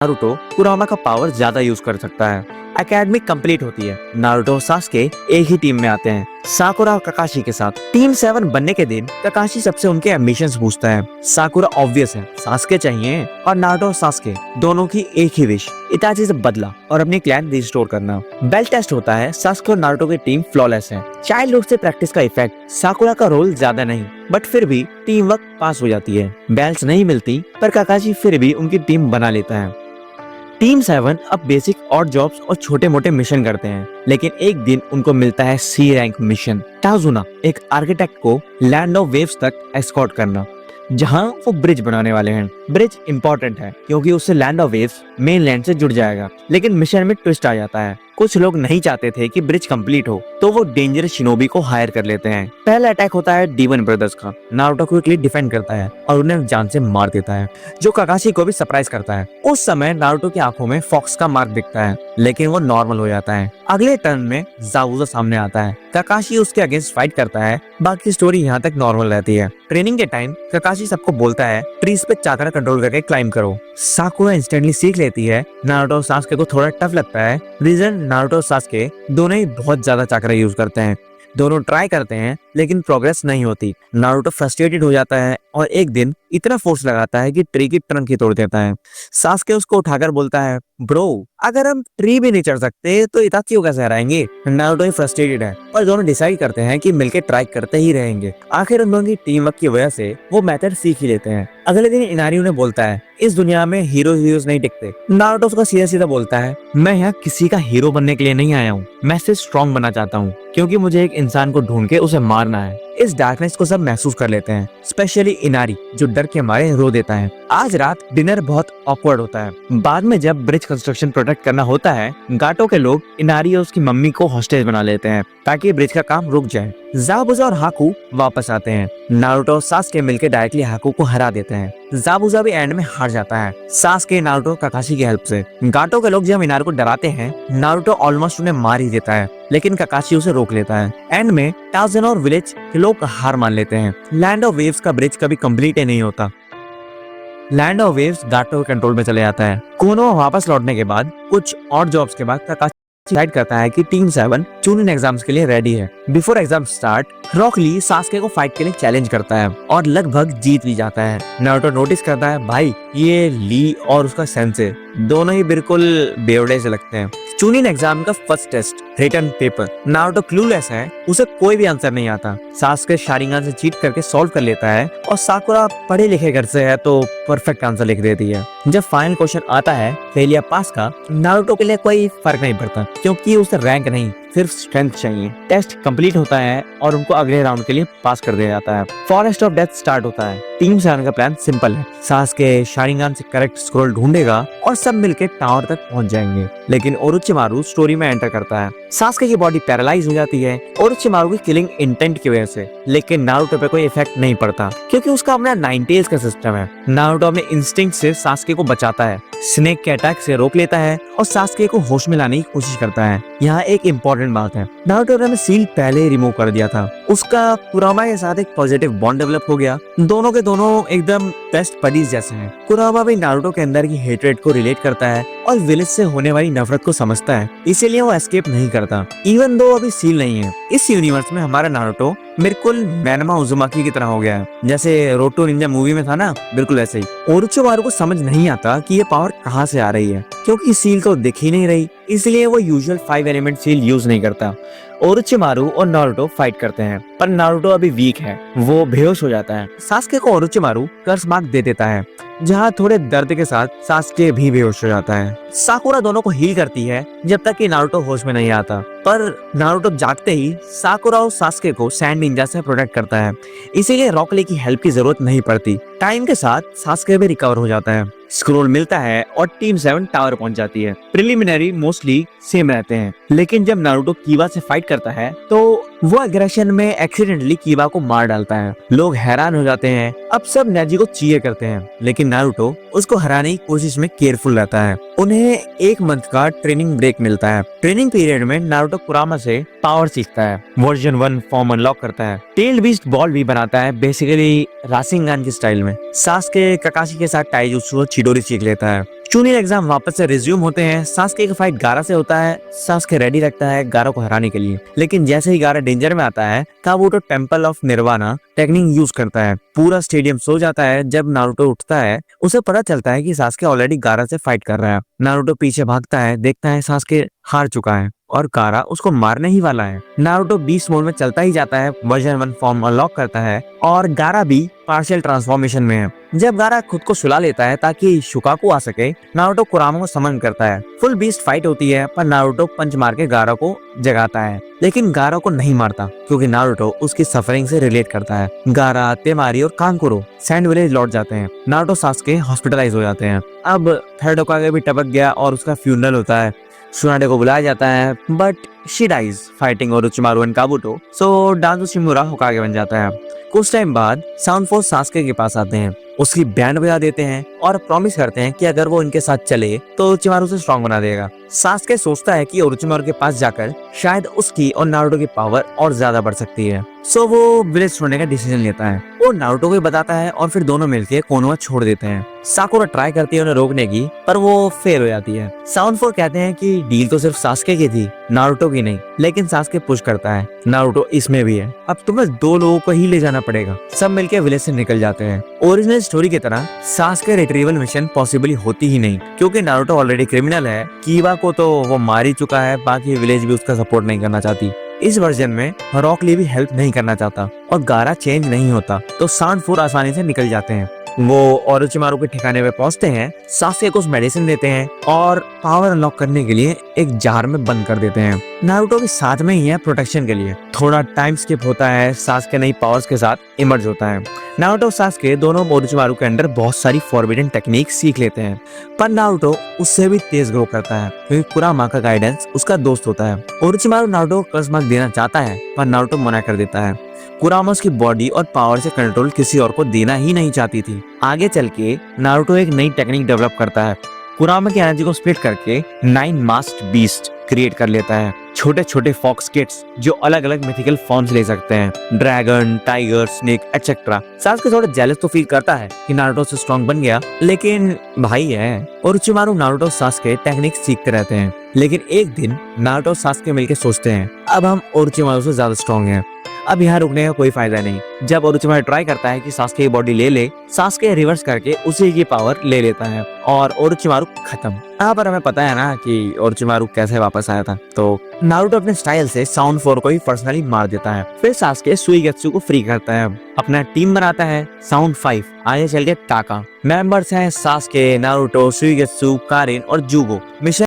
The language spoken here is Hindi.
नारुतो कुरामा का पावर ज्यादा यूज कर सकता है। एकेडमी कंप्लीट होती है। नारुतो और सास्के एक ही टीम में आते हैं, साकुरा और ककाशी के साथ। टीम 7 बनने के दिन ककाशी सबसे उनके एम्बिशंस पूछता है। साकुरा ऑब्वियस है, सास्के चाहिए, और नारुतो और सास्के दोनों की एक ही विश, इताची से बदला और अपनी क्लैन रिस्टोर करना। बेल टेस्ट होता है। सास्के और नारुतो की टीम फ्लॉलेस है। चाइल्डहुड से प्रैक्टिस का इफेक्ट, साकुरा का रोल ज्यादा नहीं, बट फिर भी टीम वर्क पास हो जाती है। बेल्स नहीं मिलती, पर ककाशी फिर भी उनकी टीम बना लेता है। टीम 7 अब बेसिक ऑड जॉब्स और छोटे मोटे मिशन करते हैं, लेकिन एक दिन उनको मिलता है सी रैंक मिशन। टाजुना, एक आर्किटेक्ट को लैंड ऑफ वेव्स तक एस्कॉर्ट करना, जहां वो ब्रिज बनाने वाले हैं। ब्रिज इंपॉर्टेंट है क्योंकि उससे land of waves main land से जुड़ जाएगा, लेकिन मिशन में ट्विस्ट आ जाता है। कुछ लोग नहीं चाहते थे कि ब्रिज कंप्लीट हो, तो वो डेंजरस शिनोबी को हायर कर लेते हैं। पहला अटैक होता है डीवन ब्रदर्स का। नारुतो क्विकली डिफेंड करता है और उन्हें जान से मार देता है, जो ककाशी को भी सरप्राइज करता है। उस समय नारुतो की आंखों में फॉक्स का मार्क दिखता है, लेकिन वो नॉर्मल हो जाता है। अगले टर्न में जाबुजा सामने आता है। ककाशी उसके अगेंस्ट फाइट करता है। बाकी स्टोरी यहाँ तक नॉर्मल रहती है। ट्रेनिंग के टाइम ककाशी सबको बोलता है ट्रीज पे चाकरा कंट्रोल करके क्लाइंब करो। साकुरा इंस्टेंटली सीख लेती है। नारुतो और सास्के को थोड़ा टफ लगता है। रीजन, नारुतो और सास्के दोनों ही बहुत ज्यादा चाकरा यूज करते हैं। दोनों ट्राई करते हैं, लेकिन प्रोग्रेस नहीं होती। नारुतो फ्रस्ट्रेटेड हो जाता है और एक दिन इतना फोर्स लगाता है कि ट्री की ट्रंक ही तोड़ देता है। सास्के उसको उठाकर बोलता है, ब्रो, अगर हम ट्री भी नहीं चढ़ सकते तो इताची को कैसे हराएंगे। नारुतो ही फ्रस्ट्रेटेड है, पर दोनों डिसाइड करते हैं कि मिलकर ट्राई करते ही रहेंगे। आखिर उन दोनों की टीम वर्क की वजह से वो मेथड सीख ही लेते हैं। अगले दिन इनारी उन्हें बोलता है, इस दुनिया में हीरोज नहीं टिकते। नारुतो उसका सीधा सीधा बोलता है, मैं यहाँ किसी का हीरो बनने के लिए नहीं आया हूँ, मैं सिर्फ स्ट्रॉन्ग बनना चाहता हूँ, क्योंकि मुझे एक इंसान को ढूंढ के उसे मारना है। इस डार्कनेस को सब महसूस कर लेते हैं, स्पेशली इनारी, जो डर के मारे रो देता है। आज रात डिनर बहुत ऑकवर्ड होता है। बाद में जब ब्रिज कंस्ट्रक्शन प्रोटेक्ट करना होता है, गाटो के लोग इनारी और उसकी मम्मी को हॉस्टेज बना लेते हैं ताकि ब्रिज का काम रुक जाए। जाबुजा और हाकू वापस आते हैं। नारुतो और सास्के मिलकर डायरेक्टली हाकू को हरा देते हैं। जाबुजा भी एंड में हार जाता है, सास्के, नारुतो, ककाशी की हेल्प से। गाटो के लोग जब इनारी को डराते हैं, नारुतो ऑलमोस्ट उन्हें मार ही देता है, लेकिन ककाशी उसे रोक लेता है। एंड में टाउजन और विलेज के लोग हार मान लेते हैं। लैंड ऑफ वेव्स का ब्रिज कभी कंप्लीट ही नहीं होता। लैंड ऑफ वेव्स गाटो के कंट्रोल में चले जाता है। कोनो वापस लौटने के बाद कुछ और जॉब्स के बाद ककाशी डिसाइड करता है कि टीम 7 चूनिन एग्जाम्स के लिए रेडी है। बिफोर एग्जाम स्टार्ट, रॉक ली सास्के को फाइट के लिए चैलेंज करता है और लगभग जीत भी जाता है। नारुतो नोटिस करता है, भाई ये ली और उसका सेंसे दोनों ही बिल्कुल बेवड़े से लगते हैं। चूनिन एग्जाम का first test, written paper. Naruto clueless है, उसे कोई भी आंसर नहीं आता। सास्के शारिंगन से चीट करके सॉल्व कर लेता है और साकुरा पढ़े लिखे घर से है तो परफेक्ट आंसर लिख देती है। जब फाइनल क्वेश्चन आता है फेल या पास का, नारुतो के लिए कोई फर्क नहीं पड़ता, क्योंकि उसे रैंक नहीं, सिर्फ स्ट्रेंथ चाहिए। टेस्ट कंप्लीट होता है और उनको अगले राउंड के लिए पास कर दिया जाता है। फॉरेस्ट ऑफ डेथ स्टार्ट होता है। टीम 7 का प्लान सिंपल है। सास्के शारिंगन से करेक्ट स्क्रॉल ढूंढेगा और सब मिलकर टावर तक पहुंच जाएंगे, लेकिन ओरोचिमारू स्टोरी में एंटर करता है। सास्के की बॉडी पैरालाइज हो जाती है ओरोचिमारू की किलिंग इंटेंट की वजह से, लेकिन नारुतो पे कोई इफेक्ट नहीं पड़ता क्योंकि उसका अपना 9 टेल्स का सिस्टम है। नारुतो अपने इंस्टिंक्ट से सास्के को बचाता है, स्नेक के अटैक से रोक लेता है और सास्के को होश में लाने की कोशिश करता है। यहाँ एक इम्पोर्टेंट बात है, नारुतो ने सील पहले ही रिमूव कर दिया था। उसका कुरामा के साथ एक पॉजिटिव बॉन्ड डेवलप हो गया। दोनों के दोनों एकदम बेस्ट बडीज जैसे हैं। कुरामा भी नारुतो के अंदर की हेट्रेड को रिलेट करता है और विलेज से होने वाली नफरत को समझता है, इसीलिए वो एस्केप नहीं करता, इवन दो अभी सील नहीं है। इस यूनिवर्स में हमारा नारुतो बिल्कुल मैनमा उजुमाकी की तरह हो गया है, जैसे रोटो निंजा मूवी में था ना, बिल्कुल ऐसे ही। ओरोचिमारू को समझ नहीं आता कि ये पावर कहाँ से आ रही है, क्योंकि सील तो दिख ही नहीं रही, इसलिए वो यूजुअल 5 एलिमेंट सील यूज नहीं करता। ओरोचिमारू और नारुतो फाइट करते हैं, पर नारुतो अभी वीक है, वो बेहोश हो जाता है। सास्के को ओरोचिमारू कर्स मार्क दे देता है, जहाँ थोड़े दर्द के साथ सास्के भी बेहोश हो जाता है। साकुरा दोनों को हील करती है जब तक कि नारुतो होश में नहीं आता, पर नारुतो जागते ही साकुरा और सास्के को सैंड निंजा से प्रोटेक्ट करता है, इसीलिए रॉक ली की हेल्प की जरूरत नहीं पड़ती। टाइम के साथ सास्के भी रिकवर हो जाता है। स्क्रोल मिलता है और टीम 7 टावर पहुंच जाती है। प्रिलिमिनरी मोस्टली सेम रहते हैं, लेकिन जब नारुतो कीवा से फाइट करता है तो वो एग्रेशन में एक्सीडेंटली कीवा को मार डालता है। लोग हैरान हो जाते हैं। अब सब नेजी को चीयर करते हैं, लेकिन नारुतो उसको हराने की कोशिश में केयरफुल रहता है। उन्हें 1 मंथ का ट्रेनिंग ब्रेक मिलता है। ट्रेनिंग पीरियड में नारुतो कुरामा से पावर सीखता है, वर्जन 1 फॉर्म अनलॉक करता है, टेल्ड बीस्ट बॉल भी बनाता है, बेसिकली राशिंगन की स्टाइल में। सास्के ककाशी के साथ टाइजुत्सु और चिडोरी सीख लेता है। चूनियर एग्जाम वापस से रिज्यूम होते हैं। सास्के का फाइट गारा से होता है। सास्के रेडी रखता है गारा को हराने के लिए, लेकिन जैसे ही गारा डेंजर में आता है काबूटो temple of nirvana technique use करता है। पूरा स्टेडियम सो जाता है। जब नारुतो उठता है उसे पता चलता है कि सास्के ऑलरेडी गारा से फाइट कर रहा है। नारुतो पीछे भागता है, देखता है सास्के हार चुका है और गारा उसको मारने ही वाला है। नारुतो बीस्ट मोड में चलता ही जाता है, वर्जन 1 फॉर्म अनलॉक करता है और गारा भी पार्शियल ट्रांसफॉर्मेशन में है। जब गारा खुद को सुला लेता है ताकि शुकाकू आ सके, नारुतो कुरामा को समन करता है। फुल बीस्ट फाइट होती है, पर नारुतो पंच मार के गारा को जगाता है, लेकिन गारा को नहीं मारता क्योंकि नारुतो उसकी सफरिंग से रिलेट करता है। गारा, तेमारी और कांकुरो सैंड विलेज लौट जाते हैं। नारुतो सास्के हॉस्पिटलाइज हो जाते हैं। अब थर्ड होकागे भी टपक गया और उसका फ्यूनरल होता है। सुनाडे को बुलाया जाता है, but she dies fighting Orochimaru and Kabuto, so Danzo Shimura Hokage बन जाता है। कुछ टाइम बाद साउंड फोर्स सास्के के पास आते हैं, उसकी बैंड बजा देते हैं और प्रॉमिस करते हैं कि अगर वो इनके साथ चले तो ओरोचिमारू से स्ट्रॉन्ग बना देगा। सास्के सोचता है कि ओरोचिमारू के पास जाकर शायद उसकी और नारुतो की पावर और ज्यादा बढ़ सकती है, सो वो विलेज छोड़ने का डिसीजन लेता है। वो नारुतो को बताता है और फिर दोनों मिलकर कोनोहा छोड़ देते हैं। साकुरा ट्राई करती है उन्हें रोकने की, पर वो फेल हो जाती है। साउंड फोर कहते हैं कि डील तो सिर्फ सास्के की थी, नारुतो की नहीं, लेकिन सास्के पुश करता है नारुतो इसमें भी है, अब तुम्हें 2 लोगों को ही ले जाना पड़ेगा। सब मिलके विलेज से निकल जाते हैं। ओरिजिनल स्टोरी की तरह सास्के रिट्रीवल मिशन पॉसिबल होती ही नहीं, क्योंकि नारुतो ऑलरेडी क्रिमिनल है। कीवा को तो वो मार ही चुका है, बाकी विलेज भी उसका सपोर्ट नहीं करना चाहती। इस वर्जन में रॉक ली भी हेल्प नहीं करना चाहता और गारा चेंज नहीं होता, तो साउंड फोर आसानी से निकल जाते हैं। वो ओरोचिमारू के ठिकाने पे पहुंचते हैं, सास्के को मेडिसिन देते हैं और पावर अनलॉक करने के लिए एक जार में बंद कर देते हैं। नारुतो भी साथ में ही है प्रोटेक्शन के लिए। थोड़ा टाइम स्किप होता है, सास्के नई पावर्स के साथ इमर्ज होता है। नारुतो और सास्के दोनों ओरोचिमारू के अंदर बहुत सारी फॉरबिडन टेक्निक सीख लेते हैं, पर नारुतो उससे भी तेज ग्रो करता है क्योंकि कुरामा का गाइडेंस उसका दोस्त होता है। ओरोचिमारू नारुतो को कर्ज मार्क देना चाहता है, पर नारुतो मना कर देता है। कुरामा उसकी बॉडी और पावर से कंट्रोल किसी और को देना ही नहीं चाहती थी। आगे चल के नारुतो एक नई टेक्निक डेवलप करता है। कुरामा की एनर्जी को स्प्लिट करके 9 मास्क्ड बीस्ट क्रिएट कर लेता है, छोटे छोटे फॉक्स किड्स जो अलग अलग मिथिकल फॉर्म्स ले सकते हैं, dragon, tiger, snake etcetera. Sasuke थोड़ा जेलस तो फील करता है कि नारुतो से स्ट्रॉन्ग बन गया, लेकिन भाई है। ओरोचिमारू नारुतो सास्के टेक्निक सीखते रहते हैं, लेकिन एक दिन नारुतो सास्के मिलके सोचते हैं अब हम ओरोचिमारू से ज्यादा स्ट्रॉन्ग हैं, अब यहाँ रुकने का कोई फायदा नहीं। जब ओरोचिमारू ट्राई करता है कि सास्के की बॉडी ले ले, सास्के रिवर्स करके उसी की पावर ले लेता है और ओरोचिमारू खत्म। यहाँ पर हमें पता है ना कि ओरोचिमारू कैसे वापस आया था, तो नारुतो अपने स्टाइल से साउंड फोर को ही पर्सनली मार देता है। फिर सास्के सुइगेत्सु को फ्री करता है, अपना टीम बनाता है साउंड 5, आगे चल के टाका। मेंबर्स हैं सास्के, नारुतो, सुइगेत्सु, कारिन और जुगो। मिशन